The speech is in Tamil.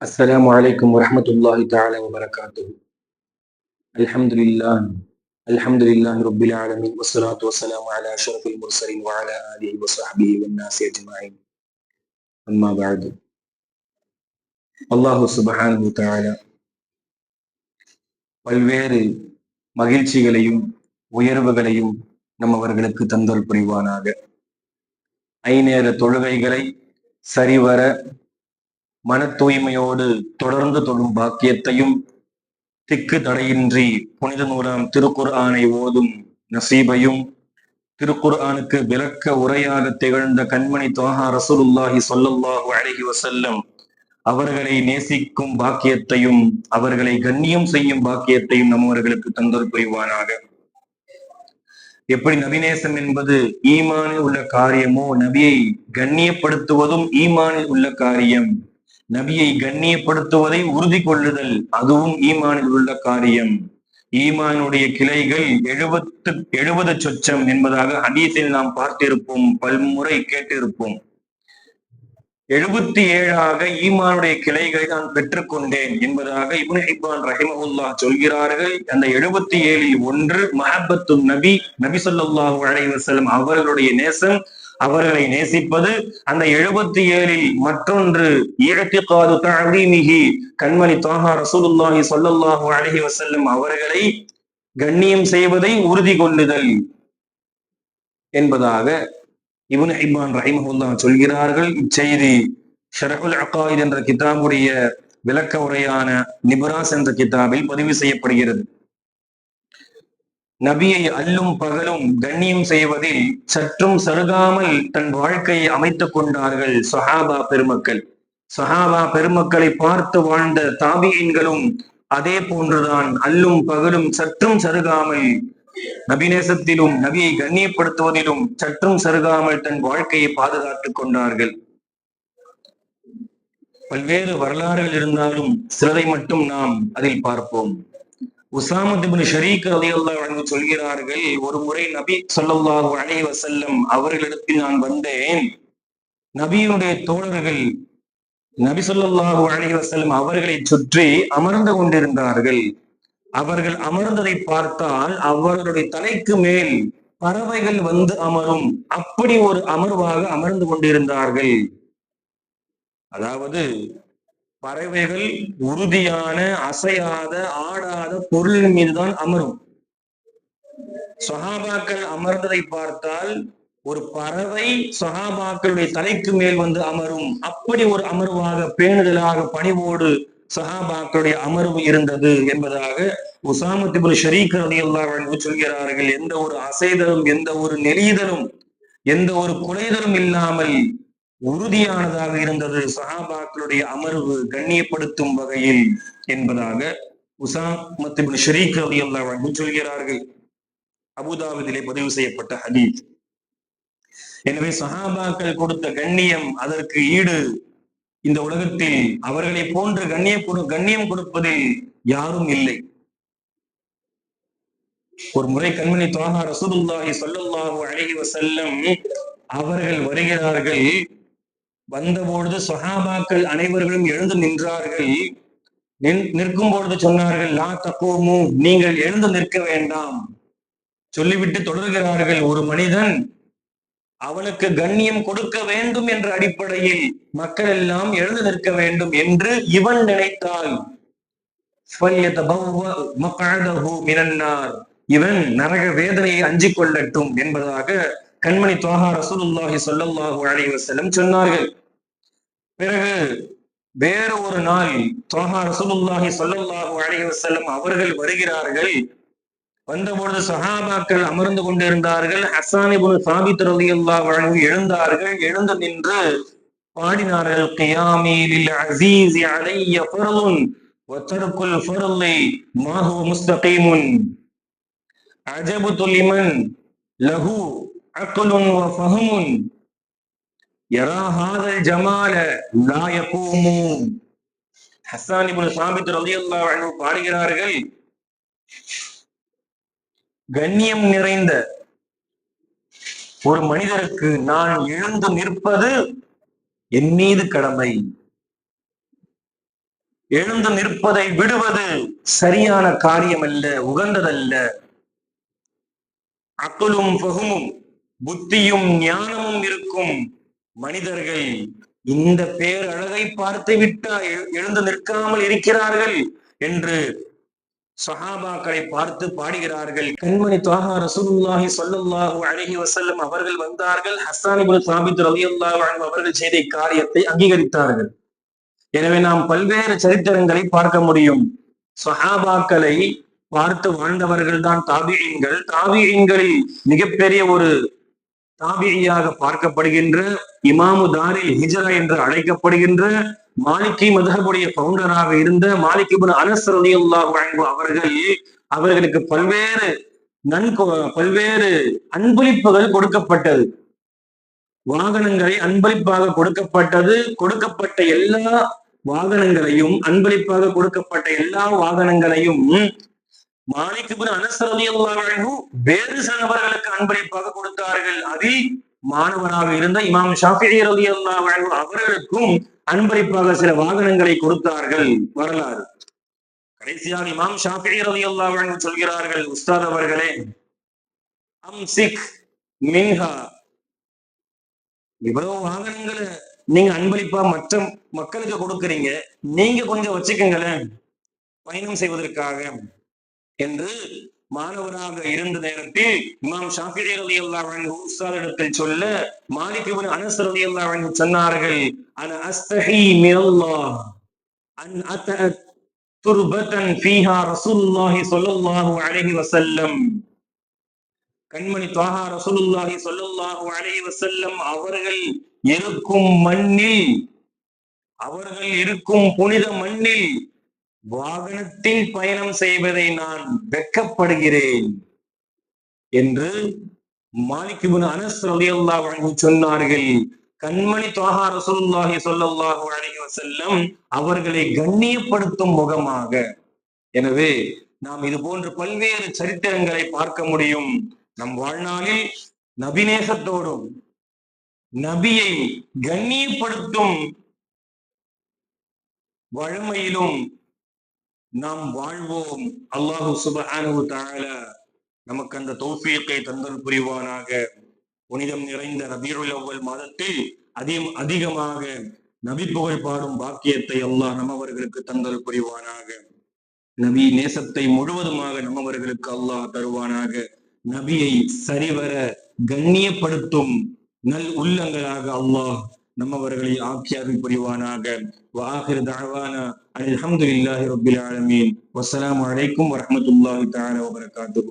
السلام عليكم ورحمة الله تعالى وبركاته. الحمد لله الحمد لله رب العالمين والصلاة والسلام على أشرف المرسلين وعلى آله وصحبه والناس أجمعين. أما بعد. الله سبحانه وتعالى பல்வேறு மகிழ்ச்சிகளையும் உயர்வுகளையும் நம்மவர்களுக்கு தந்தல் புரிவானாக. ஐநேர தொழுகைகளை சரிவர மன தூய்மையோடு தொடர்ந்து தொழும் பாக்கியத்தையும் திக்கு தடையின்றி புனித நூலாம் திருக்குர்ஆனை ஓதும் நசீபையும் திருக்குர்ஆனுக்கு விளக்க உரையாக திகழ்ந்த கண்மணி தொஹா ரசூலுல்லாஹி ஸல்லல்லாஹு அலைஹி வஸல்லம் அவர்களை நேசிக்கும் பாக்கியத்தையும் அவர்களை கண்ணியம் செய்யும் பாக்கியத்தையும் நம்மவர்களுக்கு தந்தல் புரிவானாக. எப்படி நபிநேசம் என்பது ஈமானில் உள்ள காரியமோ, நபியை கண்ணியப்படுத்துவதும் ஈமானில் உள்ள காரியம். நபியை கண்ணியப்படுத்துவதை உறுதி கொள்ளுதல் அதுவும் ஈமானில் உள்ள காரியம். ஈமானுடைய கிளைகள் 70 சொச்சம் என்பதாக ஹதீஸில் நாம் பார்த்திருப்போம், பல்முறை கேட்டிருப்போம். 77ஆக ஈமானுடைய கிளைகளை நான் பெற்றுக்கொண்டேன் என்பதாக இப்னு ஹிப்பான் ரஹிமஹுல்லாஹ் சொல்கிறார்கள். அந்த 77இல் ஒன்று மஹப்பத்து நபி ஸல்லல்லாஹு அலைஹி வஸல்லம் அவர்களுடைய நேசம், அவர்களை நேசிப்பது. அந்த 77இல் மற்றொன்று இஅ்திகாது தஅலீமிஹி, கண்மணி தொஹா ரசூலுல்லாஹி ஸல்லல்லாஹு அலைஹி வஸல்லம் அவர்களை கண்ணியம் செய்வதை உறுதி கொள்ளுதல் என்பதாக இப்னு ஹிப்பான் ரஹிமஹுல்லாஹ் சொல்கிறார்கள். இச்செய்தி ஷரஹுல் அகாயித் என்ற கிதாபுடைய விளக்க உரையான நிபராஸ் என்ற கிதாபில் பதிவு செய்யப்படுகிறது. நபியை அல்லும் பகலும் கண்ணியம் செய்வதில் சற்றும் சருகாமல் தன் வாழ்க்கையை அமைத்துக் கொண்டார்கள் சஹாபா பெருமக்கள். சஹாபா பெருமக்களை பார்த்து வாழ்ந்த தாபியீன்களும் அதே போன்றுதான் அல்லும் பகலும் சற்றும் சருகாமல் நபிநேசத்திலும் நபியை கண்ணியப்படுத்துவதிலும் சற்றும் சருகாமல் தன் வாழ்க்கையை பாதுகாத்துக் கொண்டார்கள். பல்வேறு வரலாறுகள் இருந்தாலும் சிலரை மட்டும் நாம் அதில் பார்ப்போம். உசாமத் இப்னு ஷரீக் ரலியல்லாஹு அன்ஹு சொல்கிறார்கள், ஒரு முறை நபி ஸல்லல்லாஹு அலைஹி வஸல்லம் அவர்களிடத்தில் நான் வந்தேன். நபியுடைய தோழர்கள் நபி ஸல்லல்லாஹு அலைஹி வஸல்லம் அவர்களை சுற்றி அமர்ந்து கொண்டிருந்தார்கள். அவர்கள் அமர்ந்ததை பார்த்தால் அவர்களுடைய தலைக்கு மேல் பறவைகள் வந்து அமரும், அப்படி ஒரு அமர்வாக அமர்ந்து கொண்டிருந்தார்கள். அதாவது பறவைகள் உறுதியான அசையாத ஆடாத பொருளின் மீதுதான் அமரும். சஹாபாக்கள் அமர்ந்ததை பார்த்தால் ஒரு பறவை சஹாபாக்களுடைய தலைக்கு மேல் வந்து அமரும், அப்படி ஒரு அமர்வாக பேணுதலாக பணிவோடு சஹாபாக்களுடைய அமர்வு இருந்தது என்பதாக உசாமத் இப்னு ஷரீக் ரலியல்லாஹு அன்ஹு சொல்கிறார்கள். எந்த ஒரு அசைதலும், எந்த ஒரு நெளிதலும், எந்த ஒரு குலைதலும் இல்லாமல் உறுதியானதாக இருந்தது சஹாபாக்களுடைய அமர்வு கண்ணியப்படுத்தும் வகையில் என்பதாக உசாமத் இப்னு ஷரீக் ரலியல்லாஹு அன்ஹு சொல்கிறார்கள். அபூதாவுதிலே பதிவு செய்யப்பட்ட ஹதீஸ். எனவே சஹாபாக்கள் கொடுத்த கண்ணியம் அதற்கு ஈடு இந்த உலகத்தில் அவர்களை போன்று கண்ணியம் கொடுப்பதில் யாரும் இல்லை. ஒரு முறை கண்மணி தொஹா ரசூலுல்லாஹி ஸல்லல்லாஹு அலைஹி வஸல்லம் அவர்கள் வருகிறார்கள். வந்தபொழுது சஹாபாக்கள் அனைவர்களும் எழுந்து நின்றார்கள். நிற்கும் பொழுது சொன்னார்கள், லா தகூமு, நீங்கள் எழுந்து நிற்க வேண்டாம். சொல்லிவிட்டு தொடர்கிறார்கள், ஒரு மனிதன் அவனுக்கு கண்ணியம் கொடுக்க வேண்டும் என்ற அடிப்படையில் மக்கள் எல்லாம் எழுந்து நிற்க வேண்டும் என்று இவன் நினைத்தால் இவன் நரக வேதனையை அஞ்சிக் கொள்ளட்டும் என்பதாக கண்மணி தொஹா ரசூலுல்லாஹி ஸல்லல்லாஹு அலைஹி வஸல்லம் சொன்னார்கள். பிறகு வேறு ஒரு நாள் தொஹா ரசூலுல்லாஹி ஸல்லல்லாஹு அலைஹி வஸல்லம் அவர்கள் வருகிறார்கள். வந்தபொழுது சஹாபாக்கள் அமர்ந்து கொண்டிருந்தார்கள். ஹஸ்ஸான் இப்னு சாபித் ரலியல்லாஹு அன்ஹு எழுந்தார்கள். எழுந்து நின்று பாடினார்கள், கியாமி லில் அஸீஸி அலைய ஃபர்லுன் வ தர்குல் ஃபர்லி மா ஹுவ முஸ்தகீமுன் அஜபது லிமன் லஹு அக்லுன் வ ஃபஹமுன் யரா ஹாதல் ஜமால லா யகூமு. ஹஸ்ஸான் இப்னு சாபித் ரலியல்லாஹு அன்ஹு பாடுகிறார்கள், கண்ணியம் நிறைந்த ஒரு மனிதருக்கு நான் எழுந்து நிற்பது என் மீது கடமை. எழுந்து நிற்பதை விடுவது சரியான காரியம் அல்ல, உகந்ததல்ல. அக்குலும் ஃபஹுமும், புத்தியும் ஞானமும் இருக்கும் மனிதர்கள் இந்த பேரழகை பார்த்து விட்டா எழுந்து நிற்காமல் இருக்கிறார்கள் என்று சஹாபாக்களை பார்த்து பாடுகிறார்கள். கண்மணி த்வாஹா ரசூலுல்லாஹி ஸல்லல்லாஹு அலைஹி வஸல்லம் அவர்கள் வந்தார்கள். ஹஸ்ஸான் இப்னு சாபித் ரலியல்லாஹு அன்ஹு அவர்கள் செய்த காரியத்தை அங்கீகரித்தார்கள். எனவே நாம் பல்வேறு சரித்திரங்களை பார்க்க முடியும். சஹாபாக்களை பார்த்து வாழ்ந்தவர்கள் தான் தாபிஈன்கள். தாபிஈன்களில் மிகப்பெரிய ஒரு தாபியாக பார்க்கப்படுகின்ற இமாமு தாரில் ஹிஜ்ரா என்று அழைக்கப்படுகின்ற மாலிகி மذஹபுடைய பவுண்டராக இருந்த மாலிக் இப்னு அனஸ் ரலியல்லாஹு அன்ஹு அவர்களுக்கு பல்வேறு அன்பளிப்புகள் கொடுக்கப்பட்டது. வாகனங்களை அன்பளிப்பாக கொடுக்கப்பட்டது. கொடுக்கப்பட்ட எல்லா வாகனங்களையும் அன்பளிப்பாக கொடுக்கப்பட்ட எல்லா வாகனங்களையும் மாலிக் இப்னு அனஸ் ரலியல்லாஹு அன்ஹு வேறு சில நபர்களுக்கு அன்பளிப்பாக கொடுத்தார்கள். அதில் மாணவராக இருந்த இமாம் ஷாஃபிஈ ரலியல்லாஹு அன்ஹு அவர்களுக்கும் அன்பளிப்பாக சில வாகனங்களை கொடுத்தார்கள். வரலாறு. கடைசியாக இமாம் ஷாஃபிஈ ரலியல்லாஹு அன்ஹு சொல்கிறார்கள், உஸ்தாத் அவர்களே, அம்சிக் மின்ஹா, இவ்வளவு வாகனங்களை நீங்க அன்பளிப்பா மற்ற மக்களுக்கு கொடுக்கறீங்க, நீங்க கொஞ்சம் வச்சுக்கங்களேன் பயணம் செய்வதற்காக என்று மாணவராக இருந்த நேரத்தில் இமாம் ஷாஃபிஈ ரலியல்லாஹு அன்ஹு உஸ்தாதிடத்தில் சொல்ல, மாலிக் இப்னு அனஸ் ரலியல்லாஹு அன்ஹு சொன்னார்கள், அன அஸ்தஹி மினல்லாஹ் அன் அத துர்பதன் ஃபீஹா ரசூலுல்லாஹி ஸல்லல்லாஹு அலைஹி வஸல்லம். கண்மணி த்வாஹா ரசூலுல்லாஹி ஸல்லல்லாஹு அலைஹி வஸல்லம் அவர்கள் இருக்கும் புனித மண்ணில் வாகனத்தில் பயணம் செய்வதை நான் வெட்கப்படுகிறேன் என்று மாலிக் இப்னு அனஸ் ரலியல்லாஹு அன்ஹு சொன்னார்கள். கண்மணி த்வாஹா ரசூலுல்லாஹி ஸல்லல்லாஹு அலைஹி வஸல்லம் அவர்களை கண்ணியப்படுத்தும் முகமாக. எனவே நாம் இது போன்ற பல்வேறு சரித்திரங்களை பார்க்க முடியும். நம் வாழ்நாளில் நபிநேசத்தோடும் நபியை கண்ணியப்படுத்தும் வழமையிலும் நாம் வாழ்வோம். அல்லாஹு சுப்ஹானஹு வ தஆலா நமக்கு அந்த தௌஃபீக்கை தந்தல் புரிவானாக. புனிதம் நிறைந்த ரபீஉல் அவ்வல் மாதத்தில் அதிகமாக நபி புகழ் பாடும் பாக்கியத்தை அல்லாஹ் நம்மவர்களுக்கு தந்தல் புரிவானாக. நபி நேசத்தை முழுவதுமாக நம்மவர்களுக்கு அல்லாஹ் தருவானாக. நபியை சரிவர கண்ணியப்படுத்தும் நல் உள்ளங்களாக அல்லாஹ் நம்மவர்களை ஆக்கியாவி புரிவானாக. وآخر دعوانا الحمد لله رب العالمين والسلام عليكم ورحمة الله تعالى وبركاته.